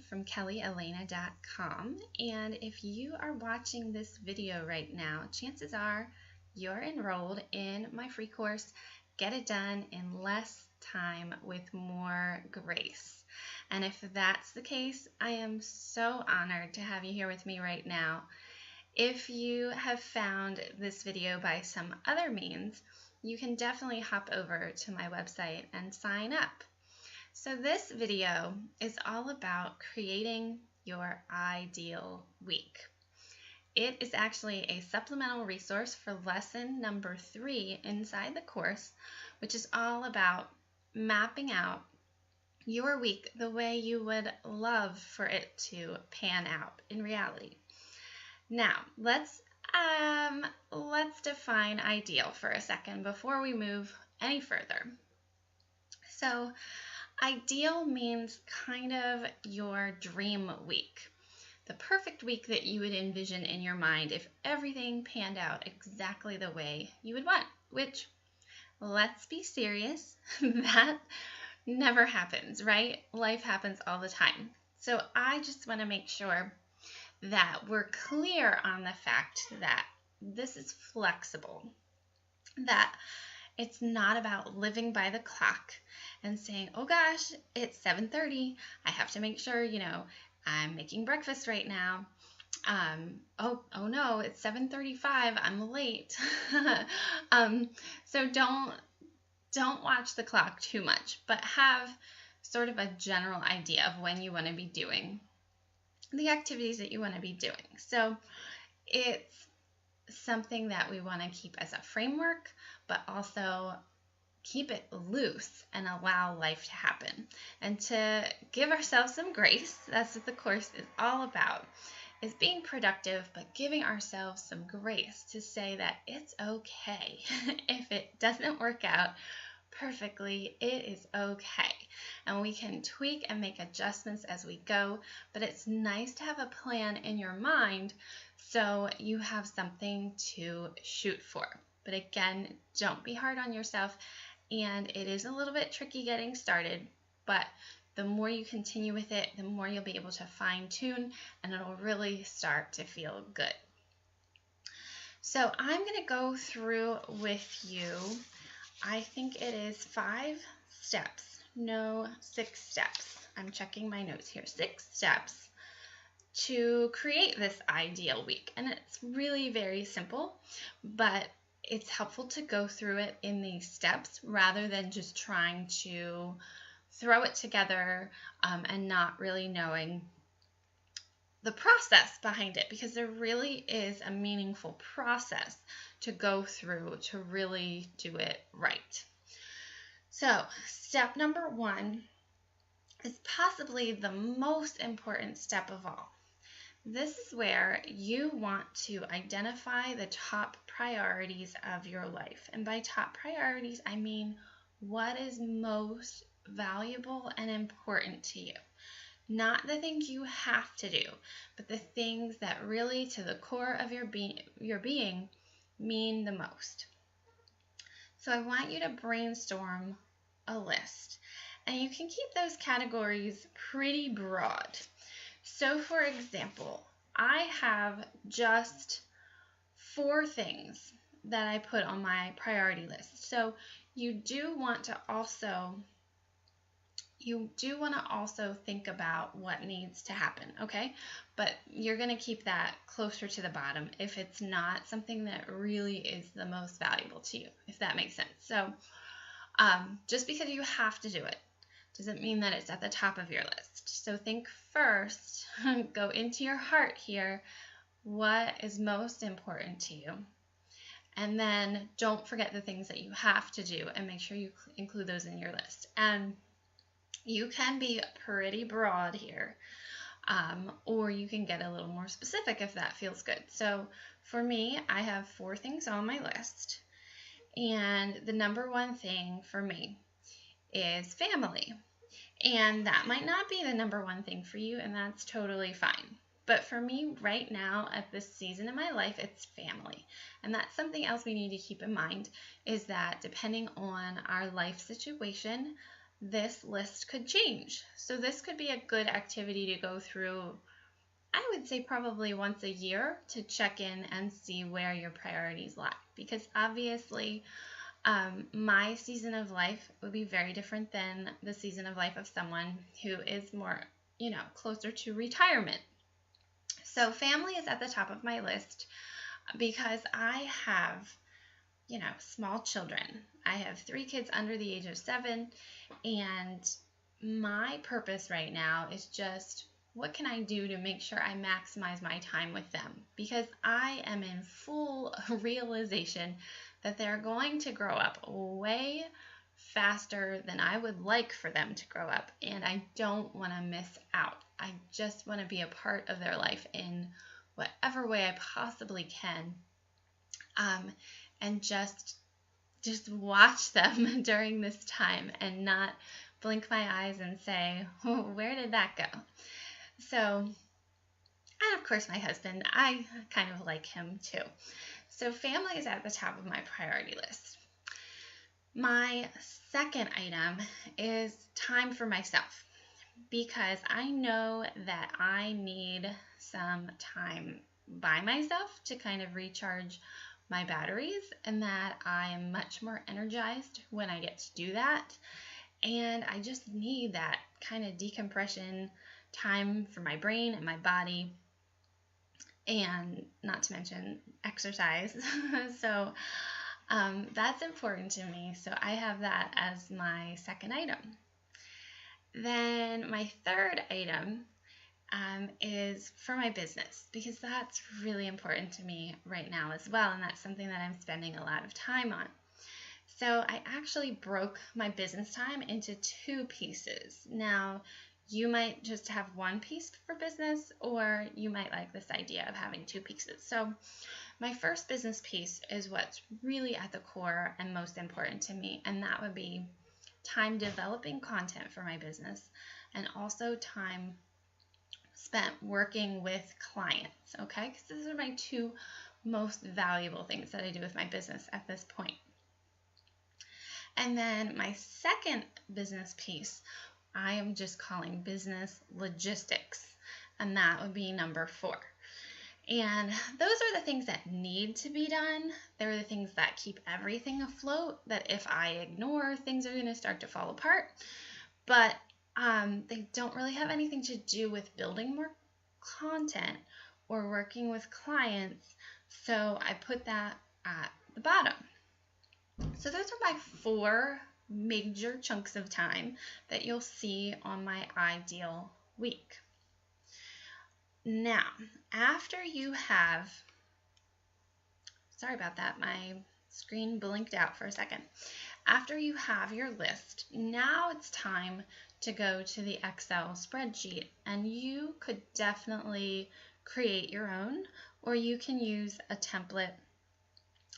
from kellyelena.com, and if you are watching this video right now, chances are you're enrolled in my free course, Get It Done in Less Time with More Grace. And if that's the case, I am so honored to have you here with me right now. If you have found this video by some other means, you can definitely hop over to my website and sign up. So this video is all about creating your ideal week. It is actually a supplemental resource for lesson number 3 inside the course, which is all about mapping out your week the way you would love for it to pan out in reality. Now, let's define ideal for a second before we move any further. So, ideal means kind of your dream week, the perfect week that you would envision in your mind if everything panned out exactly the way you would want, which, let's be serious, that never happens, right? Life happens all the time. So I just want to make sure that we're clear on the fact that this is flexible, that it's not about living by the clock and saying, oh gosh, it's 7:30. I have to make sure, I'm making breakfast right now. Oh no, it's 7:35. I'm late. So don't watch the clock too much, but have sort of a general idea of when you want to be doing the activities that you want to be doing. So it's something that we want to keep as a framework, but also keep it loose and allow life to happen. And to give ourselves some grace, that's what the course is all about, is being productive, but giving ourselves some grace to say that it's okay. If it doesn't work out perfectly, it is okay. And we can tweak and make adjustments as we go, but it's nice to have a plan in your mind so you have something to shoot for. But again, don't be hard on yourself, and it is a little bit tricky getting started, but the more you continue with it, the more you'll be able to fine-tune, and it'll really start to feel good. So I'm going to go through with you, I think it is 5 steps. No, 6 steps. I'm checking my notes here. 6 steps to create this ideal week. And it's really very simple, but it's helpful to go through it in these steps rather than just trying to throw it together and not really knowing the process behind it, because there really is a meaningful process to go through to really do it right. So step number 1 is possibly the most important step of all. This is where you want to identify the top priorities of your life. And by top priorities, I mean what is most valuable and important to you. Not the things you have to do, but the things that really to the core of your being mean the most. So I want you to brainstorm a list, and you can keep those categories pretty broad. So for example, I have just 4 things that I put on my priority list. So you do want to also think about what needs to happen, okay? But you're going to keep that closer to the bottom if it's not something that really is the most valuable to you, if that makes sense. So just because you have to do it doesn't mean that it's at the top of your list. So think first, go into your heart here, what is most important to you? And then don't forget the things that you have to do and make sure you include those in your list. And you can be pretty broad here, or you can get a little more specific if that feels good. So for me, I have 4 things on my list, and the number 1 thing for me is family. And that might not be the number 1 thing for you, and that's totally fine. But for me right now at this season in my life, it's family. And that's something else we need to keep in mind, is that depending on our life situation, this list could change. So this could be a good activity to go through, I would say probably once a year, to check in and see where your priorities lie. Because obviously, my season of life would be very different than the season of life of someone who is more, closer to retirement. So family is at the top of my list because I have, small children. I have 3 kids under the age of 7, and my purpose right now is just, what can I do to make sure I maximize my time with them? Because I am in full realization that they're going to grow up way faster than I would like for them to grow up, and I don't want to miss out. I just want to be a part of their life in whatever way I possibly can, and just watch them during this time and not blink my eyes and say, oh, where did that go? So, and of course my husband, I kind of like him too. So family is at the top of my priority list. My second item is time for myself, because I know that I need some time by myself to kind of recharge my batteries, and that I am much more energized when I get to do that. And I just need that kind of decompression time for my brain and my body, and not to mention exercise. So that's important to me. So I have that as my second item. Then my third item is for my business, because that's really important to me right now as well, and that's something that I'm spending a lot of time on. So I actually broke my business time into 2 pieces. Now, you might just have one piece for business, or you might like this idea of having 2 pieces. So my first business piece is what's really at the core and most important to me, and that would be time developing content for my business, and also time spent working with clients, okay? Because these are my 2 most valuable things that I do with my business at this point. And then my second business piece, I am just calling business logistics, and that would be number 4. And those are the things that need to be done. They're the things that keep everything afloat, that if I ignore, things are going to start to fall apart. But they don't really have anything to do with building more content or working with clients. So I put that at the bottom. So those are my 4 major chunks of time that you'll see on my ideal week. Now, after you have, sorry about that, my screen blinked out for a second. After you have your list, now it's time to go to the Excel spreadsheet, and you could definitely create your own, or you can use a template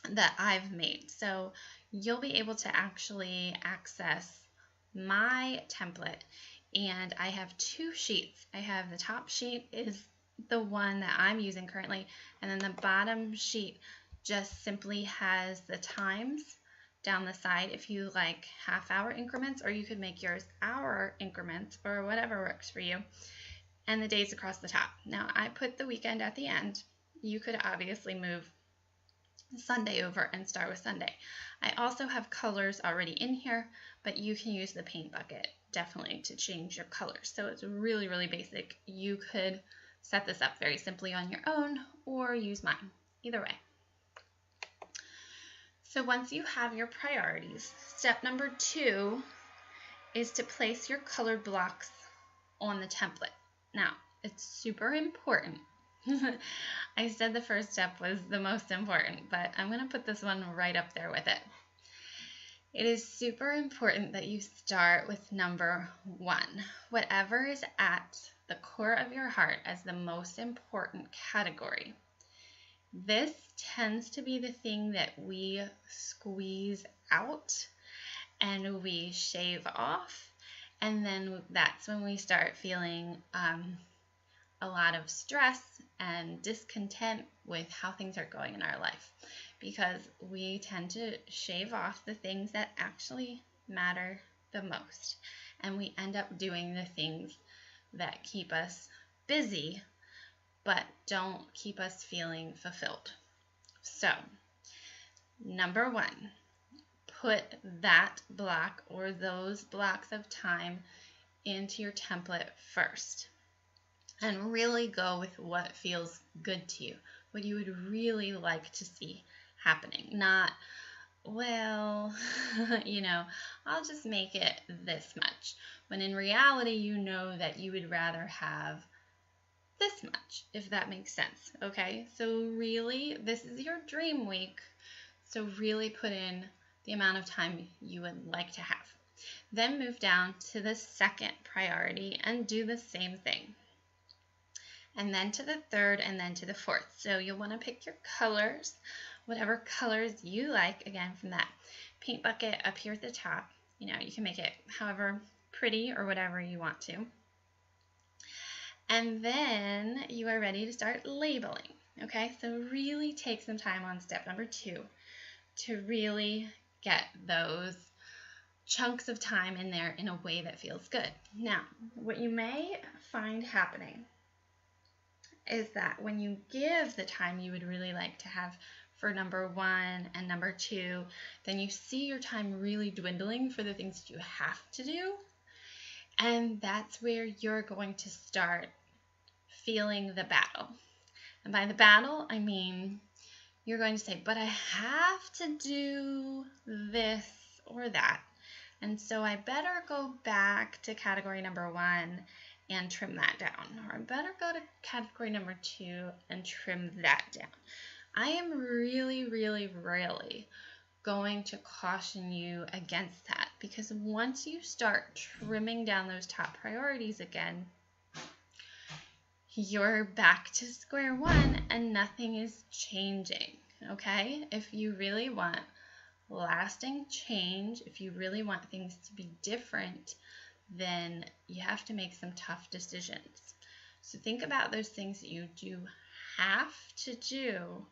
that I've made. So you'll be able to actually access my template, and I have 2 sheets. I have the top sheet is the one that I'm using currently, and then the bottom sheet just simply has the times down the side if you like half-hour increments, or you could make yours hour increments, or whatever works for you, and the days across the top. Now I put the weekend at the end. You could obviously move Sunday over and start with Sunday. I also have colors already in here, but you can use the paint bucket definitely to change your colors. So it's really, really basic. You could set this up very simply on your own or use mine, either way. So once you have your priorities, step number 2 is to place your colored blocks on the template. Now, it's super important. I said the first step was the most important, but I'm going to put this one right up there with it. It is super important that you start with number 1. Whatever is at the core of your heart as the most important category. This tends to be the thing that we squeeze out and we shave off, and then that's when we start feeling a lot of stress and discontent with how things are going in our life, because we tend to shave off the things that actually matter the most. And we end up doing the things that keep us busy, but don't keep us feeling fulfilled. So, number one, put that block or those blocks of time into your template first. And really go with what feels good to you, what you would really like to see happening. Not, well, I'll just make it this much. When in reality, you know that you would rather have this much, if that makes sense. Okay, so really, this is your dream week. So really put in the amount of time you would like to have. Then move down to the second priority and do the same thing. And then to the third, and then to the fourth. So you'll want to pick your colors, whatever colors you like, again, from that paint bucket up here at the top. You can make it however pretty or whatever you want to. And then you are ready to start labeling. Okay, so really take some time on step number 2 to really get those chunks of time in there in a way that feels good. Now, what you may find happening is that when you give the time you would really like to have for number 1 and number 2, then you see your time really dwindling for the things that you have to do. And that's where you're going to start feeling the battle. And by the battle, I mean you're going to say, but I have to do this or that. And so I better go back to category number 1 and trim that down. Or I better go to category number 2 and trim that down. I am really, really, really going to caution you against that, because once you start trimming down those top priorities again, you're back to square one and nothing is changing, okay? If you really want lasting change, if you really want things to be different, then you have to make some tough decisions. So think about those things that you do have to do,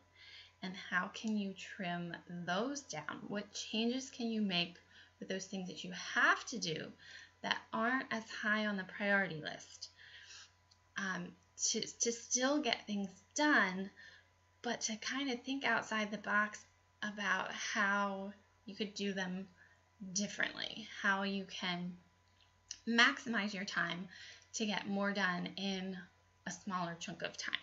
and how can you trim those down? What changes can you make with those things that you have to do that aren't as high on the priority list? To still get things done, but to kind of think outside the box about how you could do them differently, how you can maximize your time to get more done in a smaller chunk of time.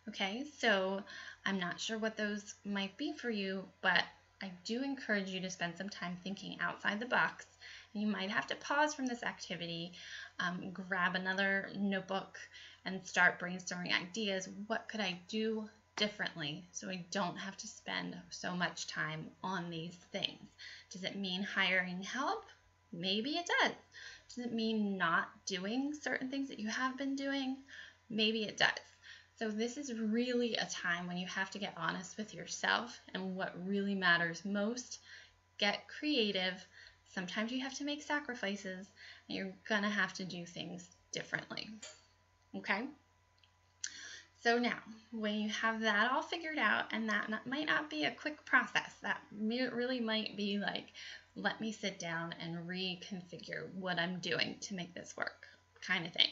Okay, so I'm not sure what those might be for you, but I do encourage you to spend some time thinking outside the box. And you might have to pause from this activity, grab another notebook, and start brainstorming ideas. What could I do differently so I don't have to spend so much time on these things? Does it mean hiring help? Maybe it does. Does it mean not doing certain things that you have been doing? Maybe it does. So this is really a time when you have to get honest with yourself and what really matters most. Get creative. Sometimes you have to make sacrifices, and you're going to have to do things differently. Okay? So now, when you have that all figured out, and that might not be a quick process, that really might be like, let me sit down and reconfigure what I'm doing to make this work kind of thing.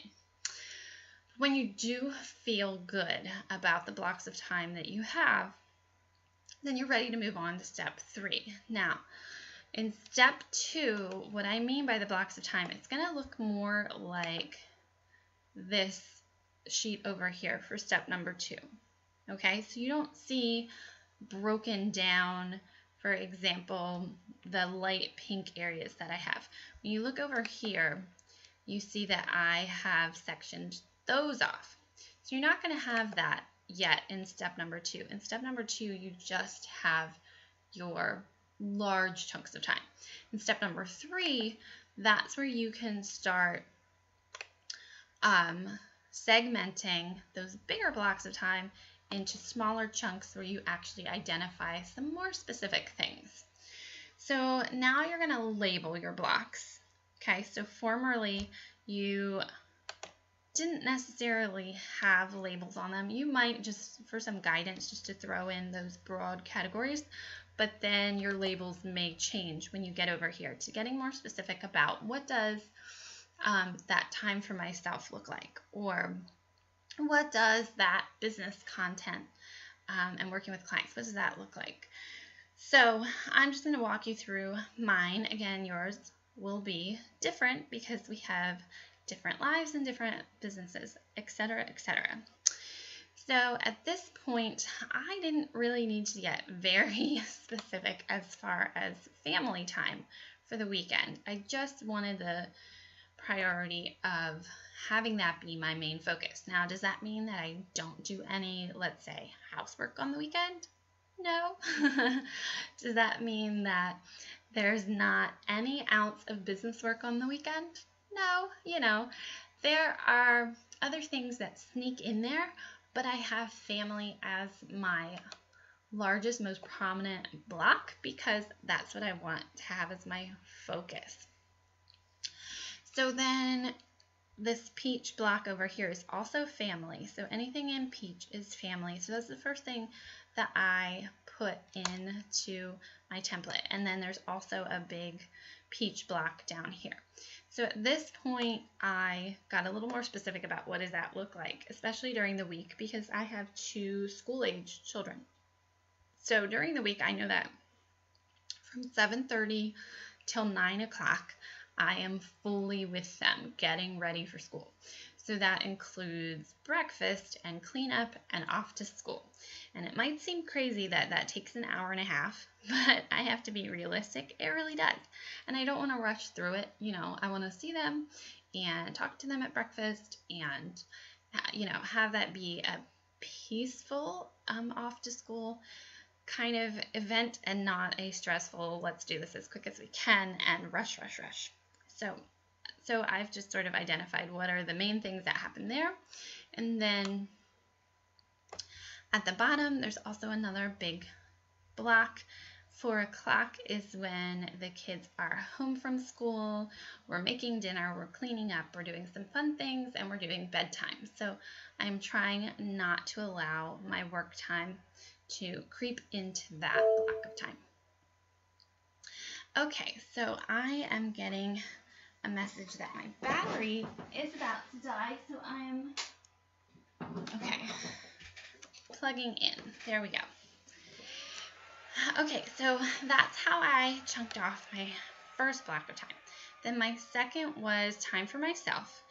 When you do feel good about the blocks of time that you have, then you're ready to move on to step 3. Now, in step 2, what I mean by the blocks of time, it's going to look more like this sheet over here for step number 2. Okay, so you don't see broken down, for example, the light pink areas that I have. When you look over here, you see that I have sectioned those off. So you're not going to have that yet in step number 2. In step number 2, you just have your large chunks of time. In step number 3, that's where you can start segmenting those bigger blocks of time into smaller chunks where you actually identify some more specific things. So now you're going to label your blocks. Okay, so formerly you didn't necessarily have labels on them. You might just, for some guidance, just to throw in those broad categories. but then your labels may change when you get over here to getting more specific about what does that time for myself look like, or what does that business content and working with clients, what does that look like? So I'm just going to walk you through mine. Again, yours will be different because we have different lives and different businesses, etc., etc. So at this point, I didn't really need to get very specific as far as family time for the weekend. I just wanted the priority of having that be my main focus. Now, does that mean that I don't do any, let's say, housework on the weekend? No. Does that mean that there's not any ounce of business work on the weekend? No. There are other things that sneak in there, but I have family as my largest, most prominent block because that's what I want to have as my focus. So then this peach block over here is also family. So anything in peach is family. So that's the first thing that I put into my template. And then there's also a big peach block down here. So at this point, I got a little more specific about what does that look like, especially during the week, because I have 2 school-age children. So during the week, I know that from 7:30 till 9 o'clock, I am fully with them, getting ready for school. So that includes breakfast and cleanup and off to school. And it might seem crazy that that takes an hour and a half, but I have to be realistic. It really does. And I don't want to rush through it. I want to see them and talk to them at breakfast and, have that be a peaceful off to school kind of event and not a stressful, let's do this as quick as we can and rush. So I've just sort of identified what are the main things that happen there. And then at the bottom, there's also another big block. 4 o'clock is when the kids are home from school. We're making dinner, we're cleaning up, we're doing some fun things, and we're doing bedtime. So I'm trying not to allow my work time to creep into that block of time. Okay, so I am getting a message that my battery is about to die, so I'm plugging in. There we go. Okay, so that's how I chunked off my first block of time. Then my second was time for myself.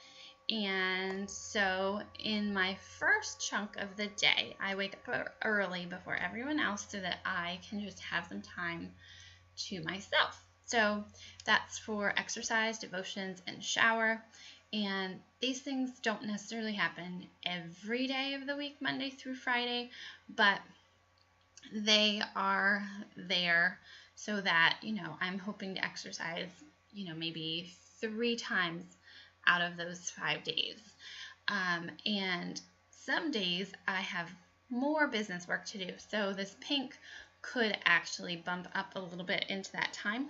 And so in my first chunk of the day, I wake up early before everyone else so that I can just have some time to myself. So that's for exercise, devotions, and shower. And these things don't necessarily happen every day of the week, Monday through Friday, but they are there so that, I'm hoping to exercise, maybe 3 times out of those 5 days. And some days I have more business work to do. So this pink could actually bump up a little bit into that time.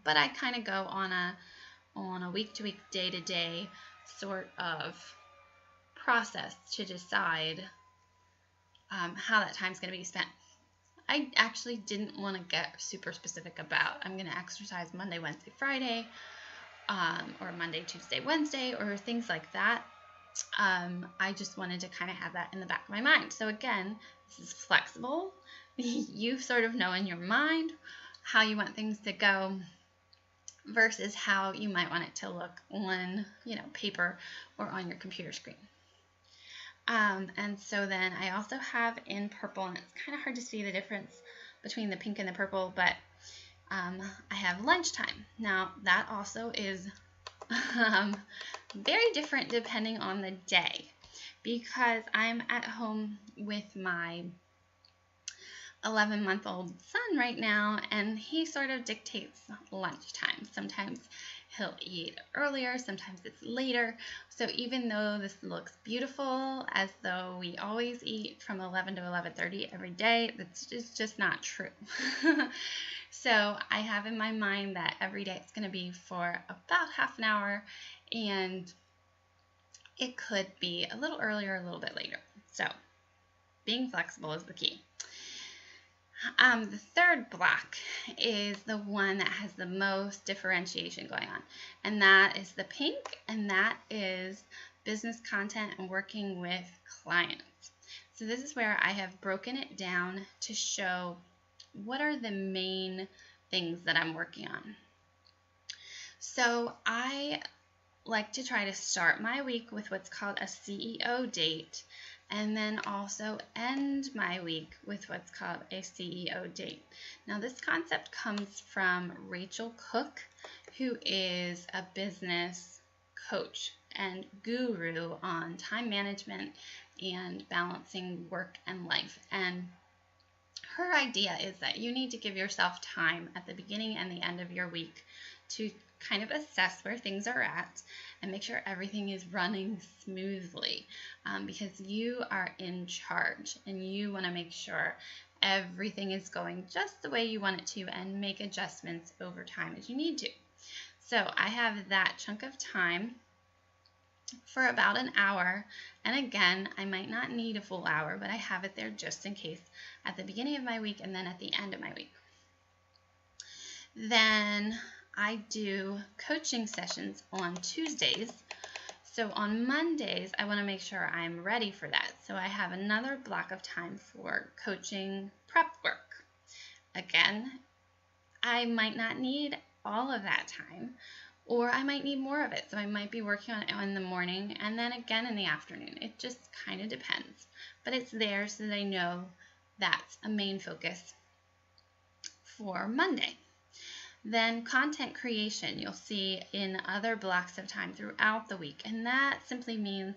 But I kind of go on a week-to-week, day-to-day sort of process to decide how that time's going to be spent. I actually didn't want to get super specific about I'm going to exercise Monday, Wednesday, Friday, or Monday, Tuesday, Wednesday, or things like that. I just wanted to kind of have that in the back of my mind. So again, this is flexible. You sort of know in your mind how you want things to go versus how you might want it to look on, paper or on your computer screen. And so then I also have in purple, and it's kind of hard to see the difference between the pink and the purple, but I have lunchtime. Now that also is very different depending on the day because I'm at home with my 11-month-old son right now, and he sort of dictates lunchtime. Sometimes he'll eat earlier, sometimes it's later. So even though this looks beautiful, as though we always eat from 11 to 11:30 every day, it's just not true. So I have in my mind that every day it's going to be for about half an hour, and it could be a little earlier, a little bit later. So being flexible is the key. The third block is the one that has the most differentiation going on, and that is the pink, and that is business content and working with clients. So this is where I have broken it down to show what are the main things that I'm working on. So I like to try to start my week with what's called a CEO date, and then also end my week with what's called a CEO date. Now, this concept comes from Rachel Cook, who is a business coach and guru on time management and balancing work and life. And her idea is that you need to give yourself time at the beginning and the end of your week to kind of assess where things are at and make sure everything is running smoothly, because you are in charge and you want to make sure everything is going just the way you want it to and make adjustments over time as you need to. So I have that chunk of time for about an hour, and again, I might not need a full hour, but I have it there just in case at the beginning of my week and then at the end of my week. Then I do coaching sessions on Tuesdays. So on Mondays, I want to make sure I'm ready for that. So I have another block of time for coaching prep work. Again, I might not need all of that time, or I might need more of it. So I might be working on it in the morning and then again in the afternoon. It just kind of depends. But it's there so that I know that's a main focus for Monday. Then content creation, you'll see in other blocks of time throughout the week. And that simply means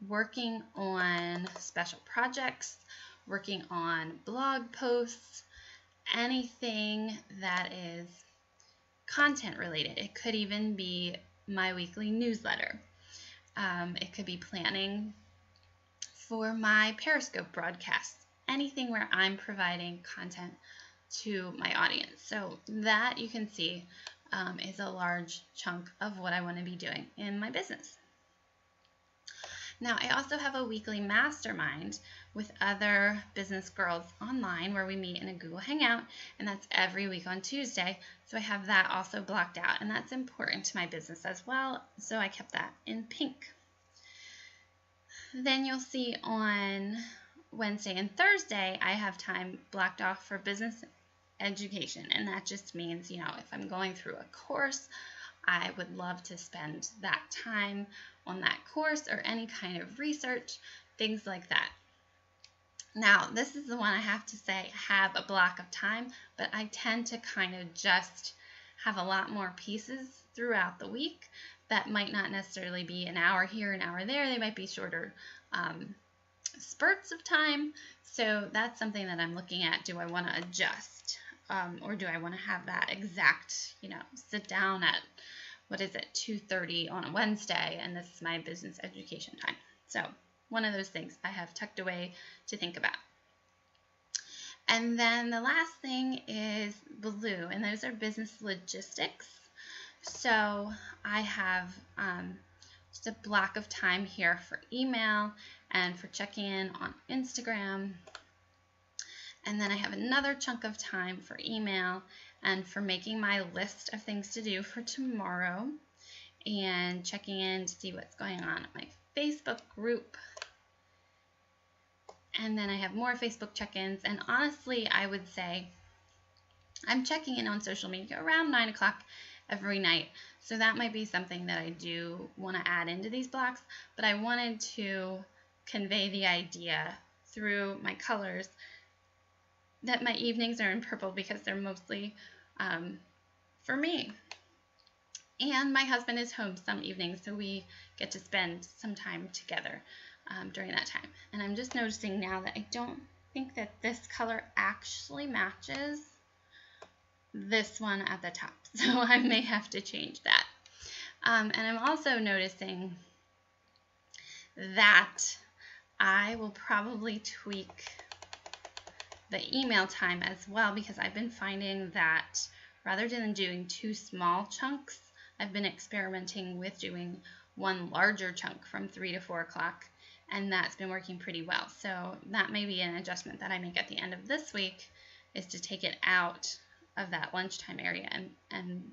working on special projects, working on blog posts, anything that is content related. It could even be my weekly newsletter. It could be planning for my Periscope broadcasts, anything where I'm providing content to my audience. So that, you can see, is a large chunk of what I want to be doing in my business. Now, I also have a weekly mastermind with other business girls online where we meet in a Google Hangout, and that's every week on Tuesday. So I have that also blocked out, and that's important to my business as well, so I kept that in pink. Then you'll see on Wednesday and Thursday, I have time blocked off for business education, and that just means, if I'm going through a course, I would love to spend that time on that course or any kind of research, things like that. Now, this is the one I have to say have a block of time, but I tend to kind of just have a lot more pieces throughout the week that might not necessarily be an hour here, an hour there. They might be shorter spurts of time. So that's something that I'm looking at. Do I want to adjust? Or do I want to have that exact, sit down at, 2:30 on a Wednesday, and this is my business education time. So one of those things I have tucked away to think about. And then the last thing is blue, and those are business logistics. So I have just a block of time here for email and for checking in on Instagram. And then I have another chunk of time for email and for making my list of things to do for tomorrow and checking in to see what's going on at my Facebook group. And then I have more Facebook check-ins. And honestly, I would say I'm checking in on social media around 9 o'clock every night. So that might be something that I do want to add into these blocks. But I wanted to convey the idea through my colors that my evenings are in purple because they're mostly for me. And my husband is home some evenings, so we get to spend some time together during that time. And I'm just noticing now that I don't think that this color actually matches this one at the top, so I may have to change that. And I'm also noticing that I will probably tweak the email time as well, because I've been finding that rather than doing two small chunks, I've been experimenting with doing one larger chunk from 3 to 4 o'clock, and that's been working pretty well. So that may be an adjustment that I make at the end of this week is to take it out of that lunchtime area and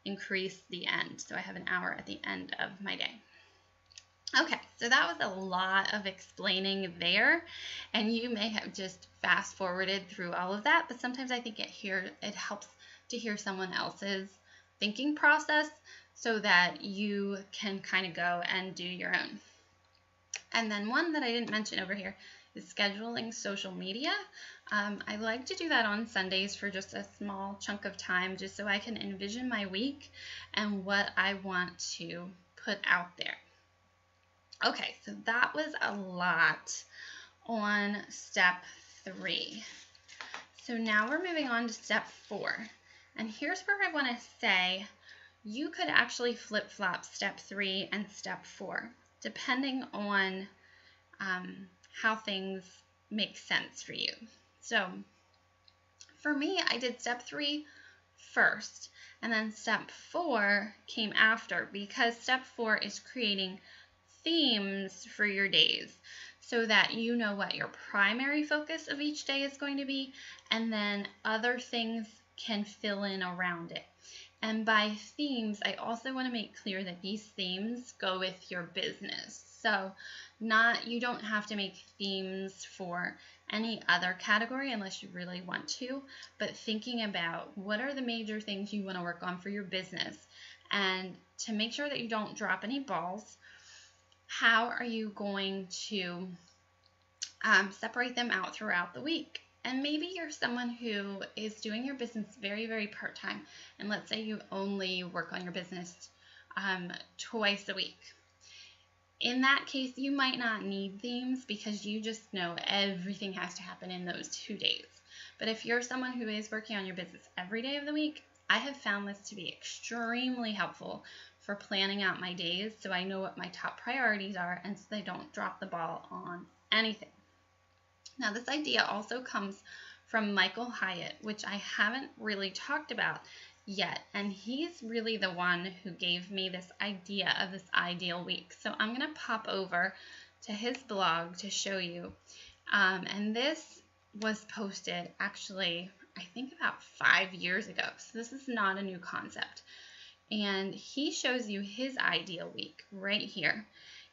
increase the end. So I have an hour at the end of my day. Okay, so that was a lot of explaining there, and you may have just fast forwarded through all of that, but sometimes I think it helps to hear someone else's thinking process so that you can kind of go and do your own. And then one that I didn't mention over here is scheduling social media. I like to do that on Sundays for just a small chunk of time, just so I can envision my week and what I want to put out there. Okay, so that was a lot on step 3. So now we're moving on to step 4. And here's where I want to say you could actually flip-flop step 3 and step 4, depending on how things make sense for you. So for me, I did step 3 first, and then step 4 came after, because step 4 is creating themes for your days so that you know what your primary focus of each day is going to be, and then other things can fill in around it. And by themes, I also want to make clear that these themes go with your business. So you don't have to make themes for any other category unless you really want to, but thinking about what are the major things you want to work on for your business, and to make sure that you don't drop any balls, how are you going to separate them out throughout the week? And maybe you're someone who is doing your business very, very part-time, and let's say you only work on your business twice a week. In that case, you might not need themes because you just know everything has to happen in those 2 days. But if you're someone who is working on your business every day of the week, I have found this to be extremely helpful for planning out my days so I know what my top priorities are and so I don't drop the ball on anything. Now, this idea also comes from Michael Hyatt, which I haven't really talked about yet, and he's really the one who gave me this idea of this ideal week. So I'm going to pop over to his blog to show you, and this was posted actually I think about 5 years ago, so this is not a new concept. And he shows you his ideal week right here.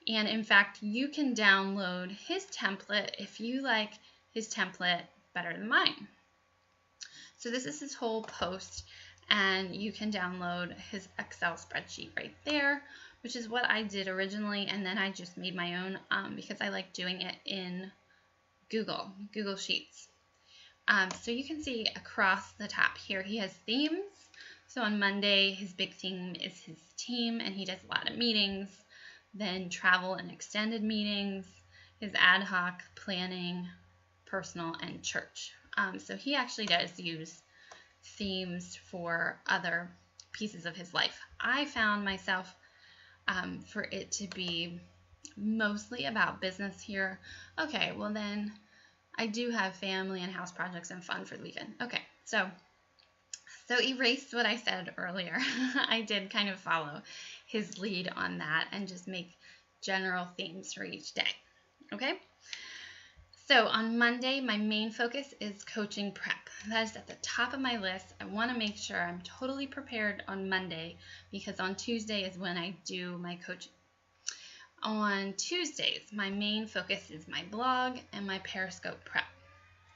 And in fact, you can download his template if you like his template better than mine. So this is his whole post, and you can download his Excel spreadsheet right there, which is what I did originally, and then I just made my own because I like doing it in Google Sheets. So you can see across the top here, he has themes. So on Monday, his big theme is his team, and he does a lot of meetings, then travel and extended meetings, his ad hoc, planning, personal, and church. So he actually does use themes for other pieces of his life. I found myself for it to be mostly about business here. Okay, well then I do have family and house projects and fun for the weekend. Okay, so erase what I said earlier. I did kind of follow his lead on that and just make general themes for each day. Okay? So on Monday, my main focus is coaching prep. That is at the top of my list. I want to make sure I'm totally prepared on Monday because on Tuesday is when I do my coaching. On Tuesdays, my main focus is my blog and my Periscope prep.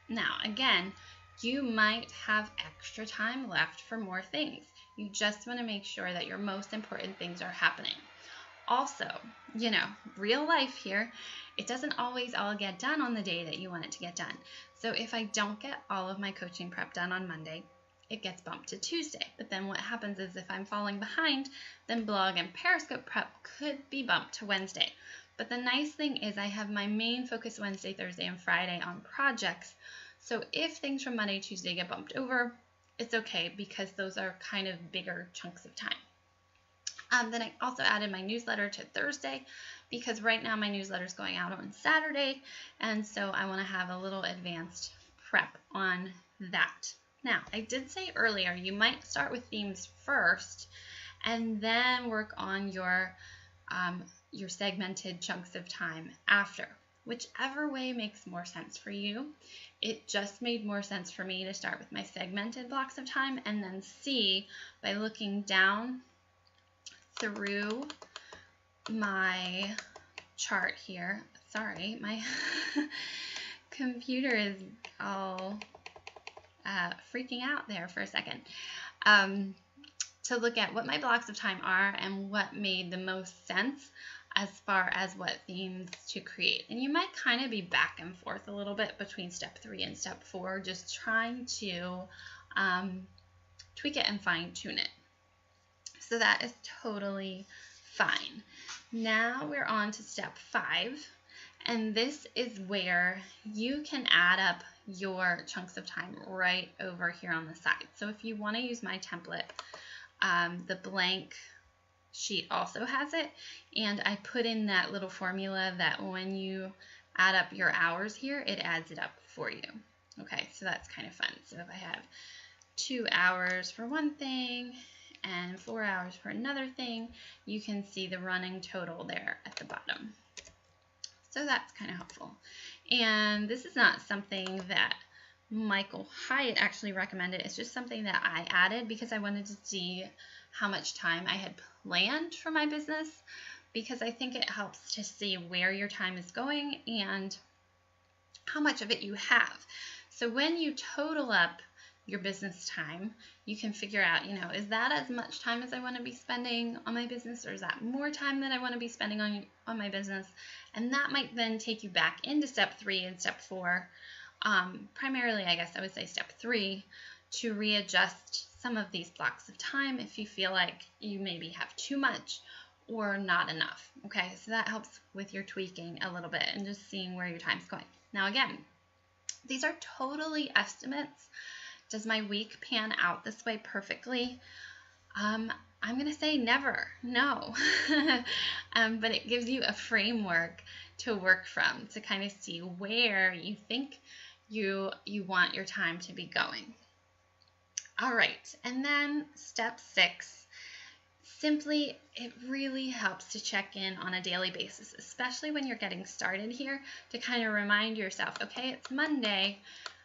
Now, again, you might have extra time left for more things. You just want to make sure that your most important things are happening. Also, real life here, it doesn't always all get done on the day that you want it to get done. So if I don't get all of my coaching prep done on Monday, it gets bumped to Tuesday. But then what happens is if I'm falling behind, then blog and Periscope prep could be bumped to Wednesday. But the nice thing is I have my main focus Wednesday, Thursday, and Friday on projects. So if things from Monday, Tuesday get bumped over, it's okay because those are kind of bigger chunks of time. Then I also added my newsletter to Thursday because right now my newsletter is going out on Saturday, and so I want to have a little advanced prep on that. Now, I did say earlier you might start with themes first and then work on your segmented chunks of time after. whichever way makes more sense for you. It just made more sense for me to start with my segmented blocks of time and then see by looking down through my chart here. Sorry, my computer is all freaking out there for a second. To look at what my blocks of time are and what made the most sense as far as what themes to create. And you might kind of be back and forth a little bit between step 3 and step 4, just trying to tweak it and fine tune it. So that is totally fine. Now we're on to step 5, and this is where you can add up your chunks of time right over here on the side. So if you want to use my template, the blank sheet also has it, and I put in that little formula that when you add up your hours here, it adds it up for you. Okay, so that's kind of fun. So if I have 2 hours for one thing and 4 hours for another thing, you can see the running total there at the bottom. So that's kind of helpful. And this is not something that Michael Hyatt actually recommended. It's just something that I added because I wanted to see how much time I had planned for my business, because I think it helps to see where your time is going and how much of it you have. So when you total up your business time, you can figure out, you know, is that as much time as I want to be spending on my business, or is that more time than I want to be spending on my business? And that might then take you back into step 3 and step 4. Primarily, I guess I would say step 3, to readjust some of these blocks of time if you feel like you maybe have too much or not enough. Okay, so that helps with your tweaking a little bit and just seeing where your time's going. Now again, these are totally estimates. Does my week pan out this way perfectly? I'm going to say never, no. But it gives you a framework to work from to kind of see where you think you want your time to be going. All right, and then step 6, simply, it really helps to check in on a daily basis, especially when you're getting started here, to kind of remind yourself, okay, it's Monday.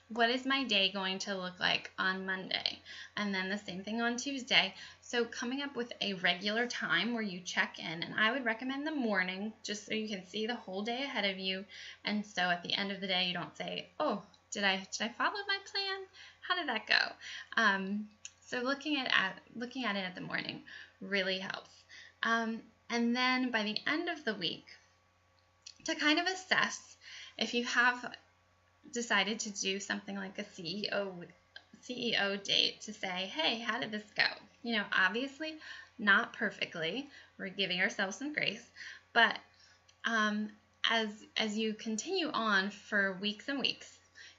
What is my day going to look like on Monday? And then the same thing on Tuesday. So coming up with a regular time where you check in, and I would recommend the morning, just so you can see the whole day ahead of you. And so at the end of the day, you don't say, oh, did I follow my plan? How did that go? So looking at it at the morning really helps. And then by the end of the week, to kind of assess if you have decided to do something like a CEO date, to say, hey, how did this go? You know, obviously not perfectly. We're giving ourselves some grace, but as you continue on for weeks and weeks,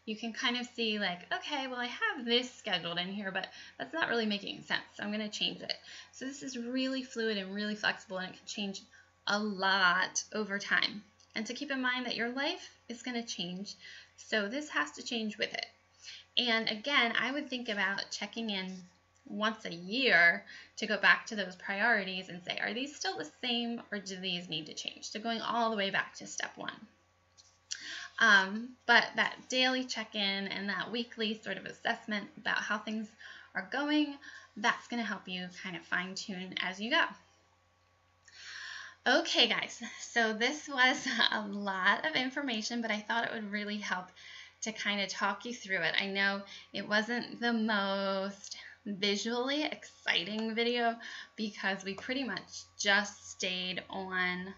you can kind of see like, okay, well, I have this scheduled in here, but that's not really making sense, so I'm going to change it. So this is really fluid and really flexible, and it can change a lot over time. And to keep in mind that your life is going to change, so this has to change with it. And again, I would think about checking in once a year to go back to those priorities and say, are these still the same, or do these need to change? So going all the way back to step 1. But that daily check-in and that weekly sort of assessment about how things are going, that's going to help you kind of fine-tune as you go. Okay, guys, so this was a lot of information, but I thought it would really help to kind of talk you through it. I know it wasn't the most visually exciting video because we pretty much just stayed on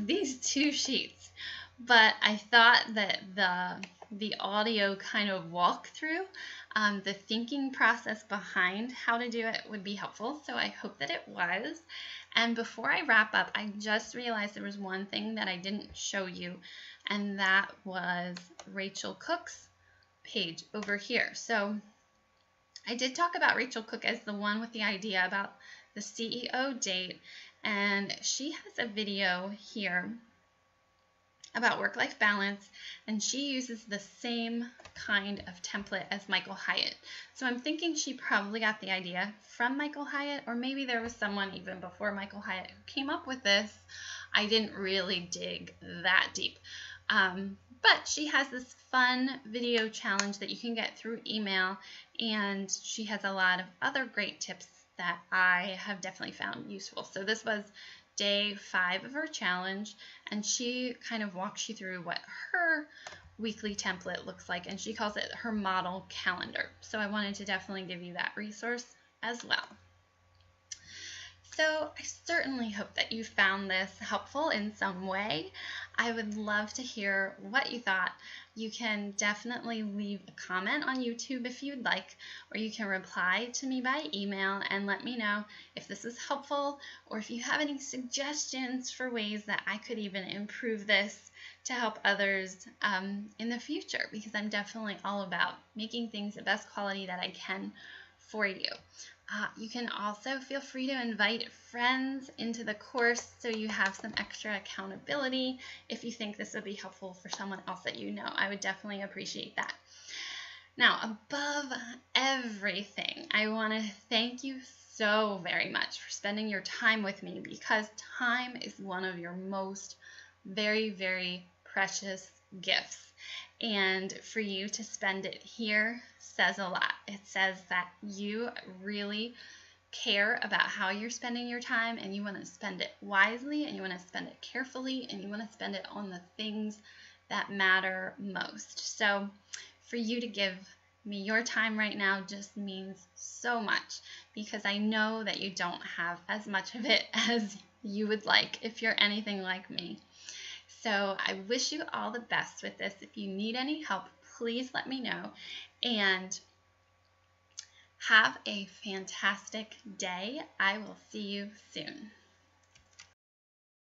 these 2 sheets, but I thought that the audio kind of walkthrough, the thinking process behind how to do it would be helpful, so I hope that it was. And before I wrap up, I just realized there was one thing that I didn't show you, and that was Rachel Cook's page over here. So I did talk about Rachel Cook as the one with the idea about the CEO date, and she has a video here about work-life balance, and she uses the same kind of template as Michael Hyatt. So I'm thinking she probably got the idea from Michael Hyatt, or maybe there was someone even before Michael Hyatt who came up with this, I didn't really dig that deep. But she has this fun video challenge that you can get through email, and she has a lot of other great tips that I have definitely found useful. So this was day 5 of her challenge, and she kind of walks you through what her weekly template looks like, and she calls it her model calendar. So I wanted to definitely give you that resource as well. So I certainly hope that you found this helpful in some way. I would love to hear what you thought. You can definitely leave a comment on YouTube if you'd like, or you can reply to me by email and let me know if this is helpful, or if you have any suggestions for ways that I could even improve this to help others in the future, because I'm definitely all about making things the best quality that I can for you. You can also feel free to invite friends into the course so you have some extra accountability if you think this would be helpful for someone else that you know. I would definitely appreciate that. Now, above everything, I want to thank you so very much for spending your time with me, because time is one of your most very, very precious gifts. And for you to spend it here says a lot. It says that you really care about how you're spending your time, and you want to spend it wisely, and you want to spend it carefully, and you want to spend it on the things that matter most. So for you to give me your time right now just means so much, because I know that you don't have as much of it as you would like if you're anything like me. So I wish you all the best with this. If you need any help, please let me know, and have a fantastic day. I will see you soon.